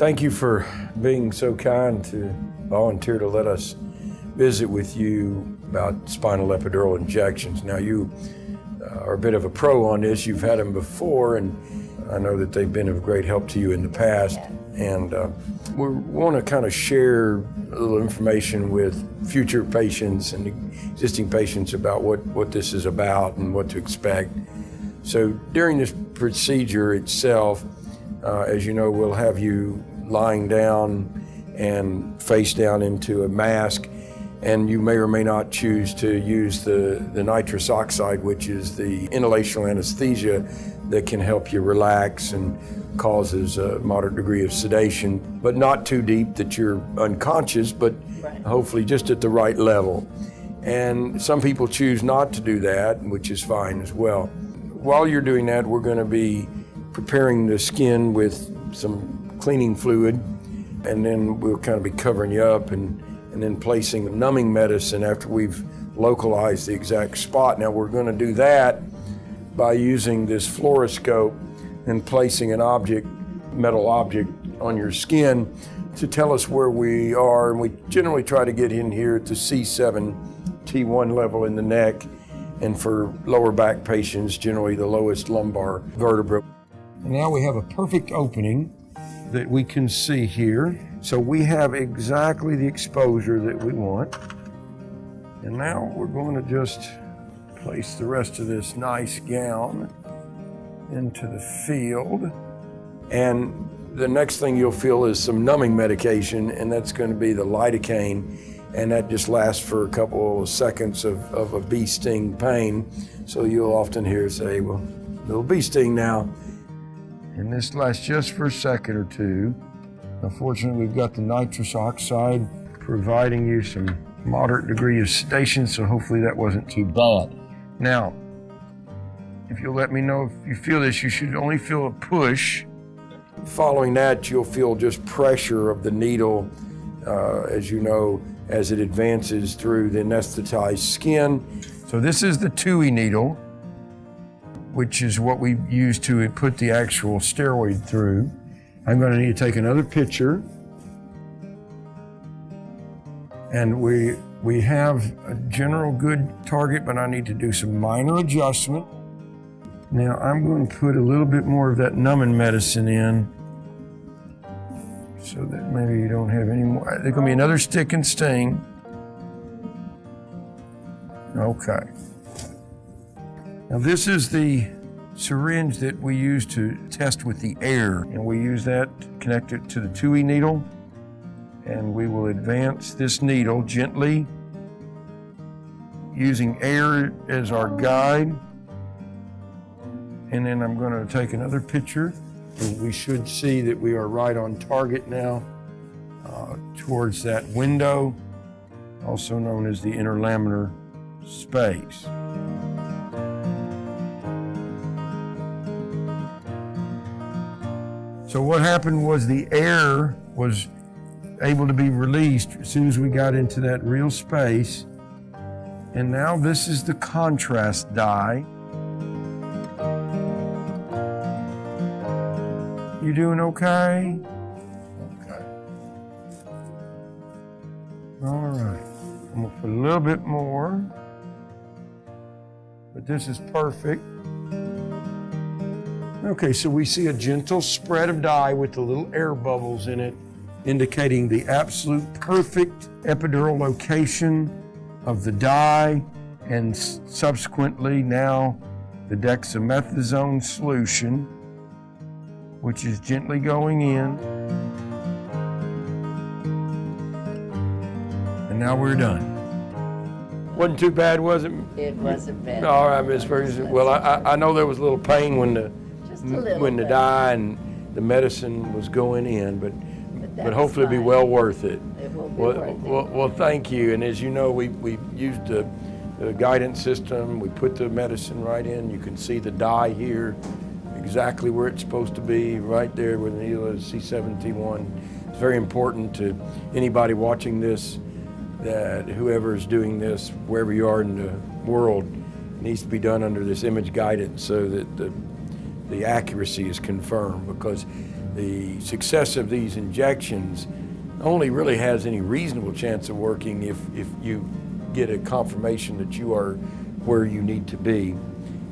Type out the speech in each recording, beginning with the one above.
Thank you for being so kind to volunteer to let us visit with you about spinal epidural injections. Now you are a bit of a pro on this. You've had them before, and I know that they've been of great help to you in the past. And we want to kind of share a little information with future patients and existing patients about what this is about and what to expect. So during this procedure itself, as you know, we'll have you lying down and face down into a mask, and you may or may not choose to use the nitrous oxide, which is the inhalational anesthesia that can help you relax and causes a moderate degree of sedation, but not too deep that you're unconscious, but hopefully just at the right level. And some people choose not to do that, which is fine as well. While you're doing that, we're going to be preparing the skin with some cleaning fluid, and then we'll kind of be covering you up and then placing numbing medicine after we've localized the exact spot. Now we're going to do that by using this fluoroscope and placing an object, metal object, on your skin to tell us where we are. And we generally try to get in here at the C7, T1 level in the neck, and for lower back patients, generally the lowest lumbar vertebra. And now we have a perfect opening that we can see here. So we have exactly the exposure that we want. And now we're going to just place the rest of this nice gown into the field. And the next thing you'll feel is some numbing medication, and that's going to be the lidocaine. And that just lasts for a couple of seconds of a bee sting pain. So you'll often hear say, well, little bee sting now. And this lasts just for a second or two. Unfortunately, we've got the nitrous oxide providing you some moderate degree of sedation, so hopefully that wasn't too bad. Now, if you'll let me know if you feel this, you should only feel a push. Following that, you'll feel just pressure of the needle, as you know, as it advances through the anesthetized skin. So this is the TUI needle, which is what we use to put the actual steroid through. I'm going to need to take another picture. And we have a general good target, but I need to do some minor adjustment. Now I'm going to put a little bit more of that numbing medicine in so that maybe you don't have any more. There's going to be another stick and sting. Okay. Now this is the syringe that we use to test with the air, and we use that to connect it to the TUI needle, and we will advance this needle gently using air as our guide. And then I'm going to take another picture, and we should see that we are right on target now towards that window, also known as the interlaminar space. So what happened was the air was able to be released as soon as we got into that real space. And now this is the contrast dye. You doing okay? Okay. All right. I'm gonna put a little bit more, but this is perfect. Okay, so we see a gentle spread of dye with the little air bubbles in it, indicating the absolute perfect epidural location of the dye, and subsequently now the dexamethasone solution, which is gently going in. And now we're done. Wasn't too bad, was it? It wasn't bad. All right, Ms. Ferguson. Well, I know there was a little pain when the dye and the medicine was going in, but hopefully it'll be well worth it. It will be worth it. Well, thank you. And as you know, we used the guidance system. We put the medicine right in. You can see the dye here, exactly where it's supposed to be, right there where the needle is, C7T1. It's very important to anybody watching this, that whoever is doing this, wherever you are in the world, needs to be done under this image guidance so that the accuracy is confirmed, because the success of these injections only really has any reasonable chance of working if you get a confirmation that you are where you need to be.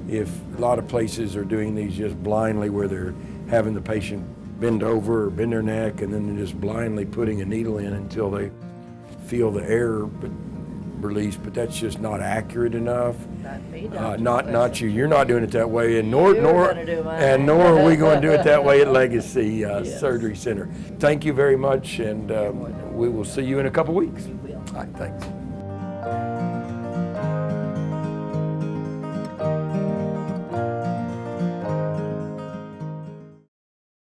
If a lot of places are doing these just blindly, where they're having the patient bend over or bend their neck and then they're just blindly putting a needle in until they feel the air release, but that's just not accurate enough. Not me, Dr. Not you. You're not doing it that way, and nor gonna do mine. nor are we going to do it that way at Legacy Surgery Center. Thank you very much, and we will see you in a couple weeks. We will. All right, thanks.